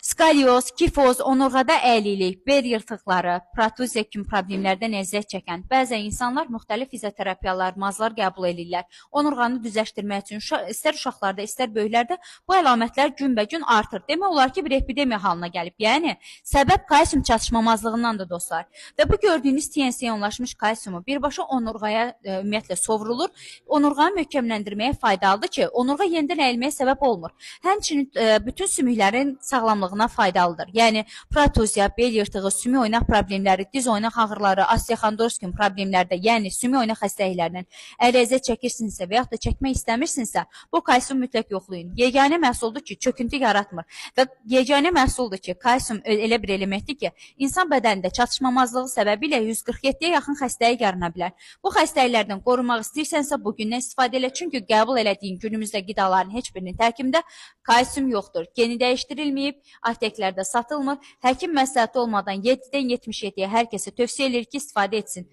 Skalyoz, kifoz, onurğada əylilik, bel yırtıqları, protuziya kimi problemlərdən əziyyət çəkən bəzən insanlar müxtəlif fizioterapiyalar, mazlar qəbul edirlər. Onurğanı düzləşdirmək üçün istər uşaqlarda, istər böyüklərdə bu əlamətlər günbəgün artır. Demək olar ki, bir epidemiya halına gəlib. Yəni, səbəb kalsium çatışmamazlığındandır dostlar. Və bu gördüyünüz TNS-iyonlaşmış kalsiumu birbaşa onurğaya ümumiyyətlə sovrulur. Onurğanı möhkəmləndirməyə faydalıdır ki, onurğa yenidən əyilməyə səbəb olmur. Həmçinin bütün sümüklərin sağlamlığına faydalıdır. Yəni protuziya, bel yırtığı, sümük oynaq problemləri, diz oynaq ağrıları, osteoxondroz kimi problemlərdə, yəni sümük oynaq xəstəliklərindən əgər əziyyət çəkirsinizsə və yaxud da çəkmək istəmirsinizsə, bu kalsium mütləq yoxlayın. Yeganə məhsuldur ki, çöküntü yaratmır və yeganə məhsuldur ki, kalsium elə bir elementdir ki, insan bədənində çatışmamazlığı səbəbilə 147-yə yaxın xəstəlik yarana bilər. Bu xəstəliklərdən qorunmaq istəyirsənsə, bugündən istifadə elə, çünki qəbul elədiyin günümüzdə qidaların heç birinin tərkibində kalsium yoxdur. Geni dəyişdirilməyib, apteklərdə satılmır. Həkim məsləhəti olmadan 7-dən 77-yə hər kəsə tövsiyə edir ki, istifadə etsin.